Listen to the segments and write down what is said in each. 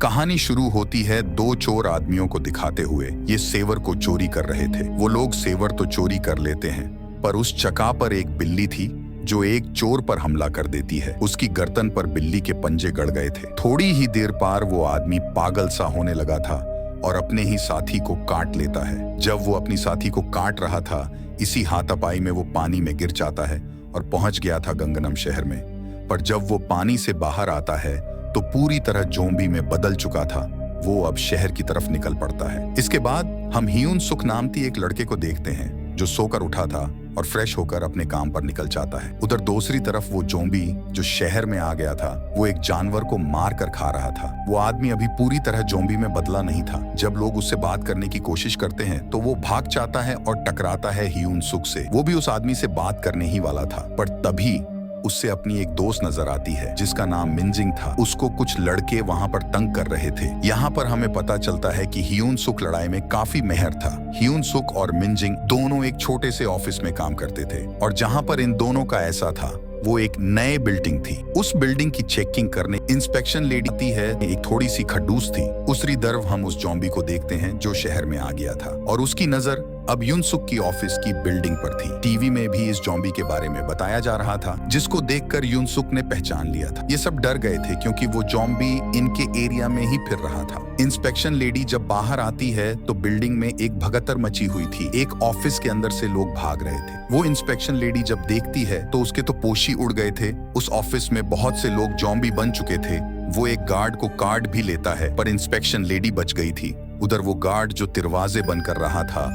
कहानी शुरू होती है दो चोर आदमियों को दिखाते हुए। ये सेवर को चोरी कर रहे थे। वो लोग सेवर तो चोरी कर लेते हैं, पर उस चका पर एक बिल्ली थी जो एक चोर पर हमला कर देती है। उसकी गर्दन पर बिल्ली के पंजे गड़ गए थे। थोड़ी ही देर पार वो आदमी पागल सा होने लगा था और अपने ही साथी को काट लेता है। जब वो अपनी साथी को काट रहा था, इसी हाथापाई में वो पानी में गिर जाता है और पहुंच गया था गंगनम शहर में। पर जब वो पानी से बाहर आता है तो पूरी तरह ज़ॉम्बी में बदल चुका था। वो अब शहर की तरफ निकल पड़ता है। इसके बाद हम हियून सुक नामती एक लड़के को देखते हैं जो सोकर उठा था और फ्रेश होकर अपने काम पर निकल जाता है। उधर दूसरी तरफ वो ज़ॉम्बी जो शहर में आ गया था, वो एक जानवर को मार कर खा रहा था। वो आदमी अभी पूरी तरह ज़ॉम्बी में बदला नहीं था। जब लोग उससे बात करने की कोशिश करते हैं तो वो भाग जाता है और टकराता है हियून सुक से। वो भी उस आदमी से बात करने ही वाला था, पर तभी उससे अपनी एक दोस्त नजर आती है जिसका नाम मिंजिंग था। उसको कुछ लड़के वहां पर तंग कर रहे थे। यहाँ पर हमें पता चलता है कि हियून सुक लड़ाई में काफी माहिर था। हियून सुक और मिंजिंग दोनों एक छोटे से ऑफिस में काम करते थे और जहाँ पर इन दोनों का ऐसा था, वो एक नए बिल्डिंग थी। उस बिल्डिंग की चेकिंग करने इंस्पेक्शन लेडी आती है। एक थोड़ी सी खडूस थी। दूसरी तरफ हम उस ज़ॉम्बी को देखते हैं जो शहर में आ गया था और उसकी नजर अब यूनसुक की ऑफिस की बिल्डिंग पर थी। टीवी में भी इस ज़ॉम्बी के बारे में बताया जा रहा था, जिसको देखकर यूनसुक ने पहचान लिया था। ये सब डर गए थे क्योंकि वो ज़ॉम्बी इनके एरिया में ही फिर रहा था। इंस्पेक्शन लेडी जब बाहर आती है तो बिल्डिंग में एक भगदड़ मची हुई थी। एक ऑफिस के अंदर से लोग भाग रहे थे। वो इंस्पेक्शन लेडी जब देखती है तो उसके तो पोश ही उड़ गए थे। उस ऑफिस में बहुत से लोग ज़ॉम्बी बन चुके थे। वो एक गार्ड को काट भी लेता है, पर इंस्पेक्शन लेडी बच गई थी। उधर वो गार्ड जो दरवाजे बंद कर रहा था,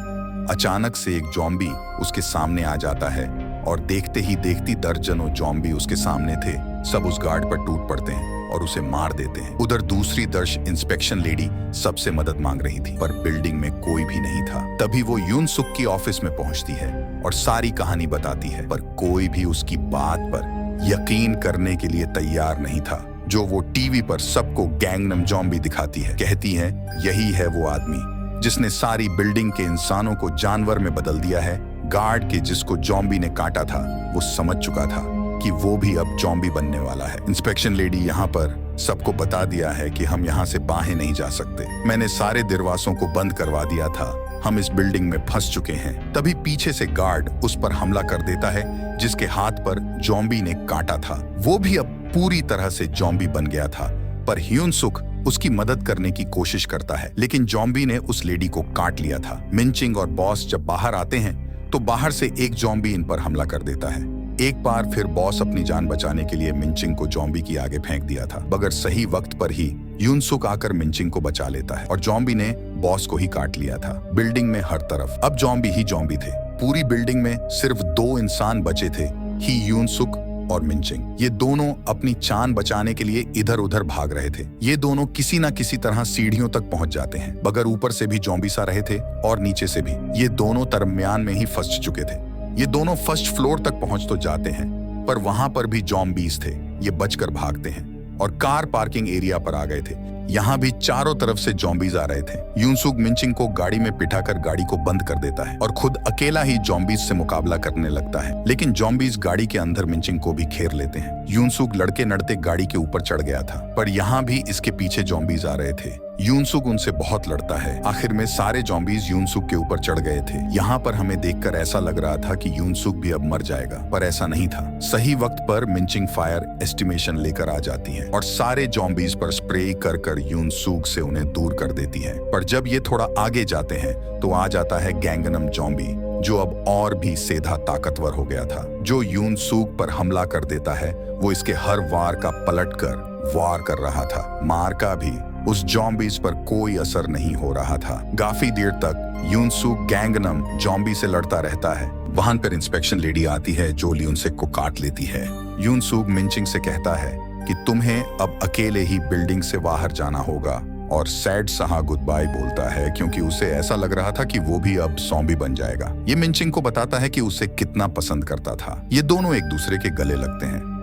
अचानक से एक ज़ॉम्बी उसके सामने आ जाता है और देखते ही देखती दर्जनों ज़ॉम्बी उसके सामने थे। सब उस गार्ड पर टूट पड़ते हैं और उसे मार देते हैं। उधर दूसरी तरफ इंस्पेक्शन लेडी सबसे मदद मांग रही थी, पर बिल्डिंग में कोई भी नहीं था। तभी वो यूनसुक की ऑफिस में पहुंचती है और सारी कहानी बताती है, पर कोई भी उसकी बात पर यकीन करने के लिए तैयार नहीं था। जो वो टीवी पर सबको गैंगनम ज़ॉम्बी दिखाती है। कहती है यही है वो आदमी जिसने सारी बिल्डिंग के इंसानों को जानवर में बदल दिया है। गार्ड के जिसको ज़ॉम्बी ने काटा था, वो समझ चुका था कि वो भी अब ज़ॉम्बी बनने वाला है। इंस्पेक्शन लेडी यहाँ पर सबको बता दिया है कि हम यहाँ से बाहर नहीं जा सकते। मैंने सारे दरवाजों को बंद करवा दिया था। हम इस बिल्डिंग में फंस चुके हैं। तभी पीछे से गार्ड उस पर हमला कर देता है जिसके हाथ पर ज़ॉम्बी ने काटा था। वो भी अब पूरी तरह से ज़ॉम्बी बन गया था, पर हियून सुक उसकी मदद करने की कोशिश करता है, लेकिन ज़ॉम्बी ने उस लेडी को काट लिया था। मिंचिंग और बॉस जब बाहर आते हैं तो बाहर से एक ज़ॉम्बी इन पर हमला कर देता है। एक बार फिर बॉस अपनी जान बचाने के लिए मिंचिंग को ज़ॉम्बी की आगे फेंक दिया था, मगर सही वक्त पर ही यूनसुक आकर मिंचिंग को बचा लेता है और ज़ॉम्बी ने बॉस को ही काट लिया था। बिल्डिंग में हर तरफ अब ज़ॉम्बी ही ज़ॉम्बी थे। पूरी बिल्डिंग में सिर्फ दो इंसान बचे थे, ही यूनसुक और मिंचिंग। ये दोनों अपनी जान बचाने के लिए इधर उधर भाग रहे थे। ये दोनों किसी ना किसी तरह सीढ़ियों तक पहुंच जाते हैं, मगर ऊपर से भी ज़ॉम्बी सा रहे थे और नीचे से भी। ये दोनों दरमियान में ही फंस चुके थे। ये दोनों फर्स्ट फ्लोर तक पहुंच तो जाते हैं, पर वहां पर भी ज़ॉम्बीज थे। ये बचकर भागते हैं और कार पार्किंग एरिया पर आ गए थे। यहाँ भी चारों तरफ से ज़ॉम्बीज आ रहे थे। यूनसुक मिंचिंग को गाड़ी में बिठाकर गाड़ी को बंद कर देता है और खुद अकेला ही ज़ॉम्बीज से मुकाबला करने लगता है, लेकिन ज़ॉम्बीज गाड़ी के अंदर मिंचिंग को भी घेर लेते हैं। यूनसुक लड़के नड़ते गाड़ी के ऊपर चढ़ गया था, पर यहाँ भी इसके पीछे ज़ॉम्बीज आ रहे थे। यूनसुक उनसे बहुत लड़ता है। आखिर में सारे ज़ॉम्बीज यूनसुक के ऊपर चढ़ गए थे। यहाँ पर हमें देखकर ऐसा लग रहा था कि यूनसुक भी अब मर जाएगा, पर ऐसा नहीं था। सही वक्त पर मिंचिंग फायर एस्टिमेशन लेकर आ जाती है और सारे ज़ॉम्बीज पर स्प्रे कर कर यूनसुक से उन्हें दूर कर देती है। पर जब ये थोड़ा आगे जाते हैं तो आ जाता है गैंगनम ज़ॉम्बी, जो अब और भी सीधा ताकतवर हो गया था। जो यूनसुक पर हमला कर देता है, वो इसके हर वार का पलटकर वार कर रहा था। मार का भी उस ज़ॉम्बीज पर कोई असर नहीं हो रहा था। काफी देर तक यूनसुक गैंगनम ज़ॉम्बी से लड़ता रहता है। वहां पर इंस्पेक्शन लेडी आती है जो यूनसुक को काट लेती है। यूनसुक मिंचिंग से कहता है कि तुम्हें अब अकेले ही बिल्डिंग से बाहर जाना होगा और सैड सहा गुड बाय बोलता है, क्योंकि उसे ऐसा लग रहा था कि वो भी अब ज़ॉम्बी बन जाएगा। ये मिंचिंग को बताता है कि उसे कितना पसंद करता था। ये दोनों एक दूसरे के गले लगते हैं।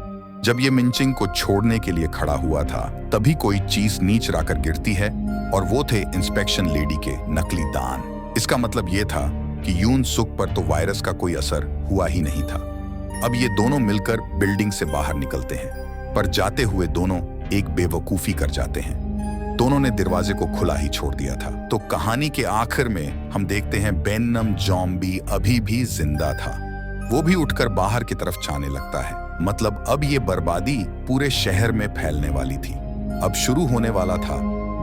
जब ये मिंचिंग को छोड़ने के लिए खड़ा हुआ था, तभी कोई चीज नीच राकर गिरती है और वो थे इंस्पेक्शन लेडी के नकली दान। इसका मतलब ये था कि यूनसुक पर तो वायरस का कोई असर हुआ ही नहीं था। अब ये दोनों मिलकर बिल्डिंग से बाहर निकलते हैं, पर जाते हुए दोनों एक बेवकूफी कर जाते हैं। दोनों ने दरवाजे को खुला ही छोड़ दिया था। तो कहानी के आखिर में हम देखते हैं बेनम ज़ॉम्बी अभी भी जिंदा था। वो भी उठकर बाहर की तरफ जाने लगता है। मतलब अब ये बर्बादी पूरे शहर में फैलने वाली थी। अब शुरू होने वाला था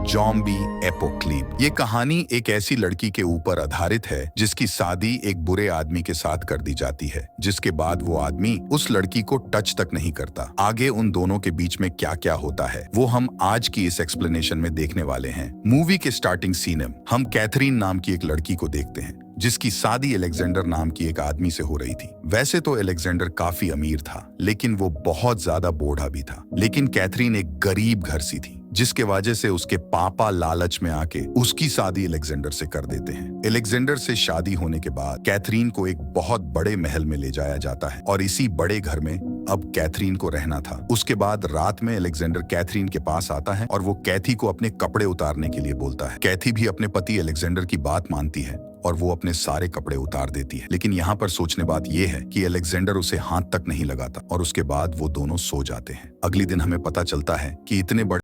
ज़ॉम्बी एपोक्लिप। ये कहानी एक ऐसी लड़की के ऊपर आधारित है जिसकी शादी एक बुरे आदमी के साथ कर दी जाती है, जिसके बाद वो आदमी उस लड़की को टच तक नहीं करता। आगे उन दोनों के बीच में क्या क्या होता है वो हम आज की इस एक्सप्लेनेशन में देखने वाले हैं। मूवी के स्टार्टिंग सीन में हम कैथरीन नाम की एक लड़की को देखते हैं जिसकी शादी अलेक्जेंडर नाम की एक आदमी से हो रही थी। वैसे तो अलेक्जेंडर काफी अमीर था, लेकिन वो बहुत ज्यादा बूढ़ा भी था। लेकिन कैथरीन एक गरीब घर सी थी, जिसके वजह से उसके पापा लालच में आके उसकी शादी अलेक्जेंडर से कर देते हैं। अलेक्जेंडर से शादी होने के बाद कैथरीन को एक बहुत बड़े महल में ले जाया जाता है और इसी बड़े घर में अब कैथरीन को रहना था। उसके बाद रात में अलेक्जेंडर कैथरीन के पास आता है और वो कैथी को अपने कपड़े उतारने के लिए बोलता है। कैथी भी अपने पति अलेक्जेंडर की बात मानती है और वो अपने सारे कपड़े उतार देती है। लेकिन यहाँ पर सोचने बात ये है कि अलेक्जेंडर उसे हाथ तक नहीं लगाता और उसके बाद वो दोनों सो जाते हैं। अगले दिन हमें पता चलता है कि इतने बड़े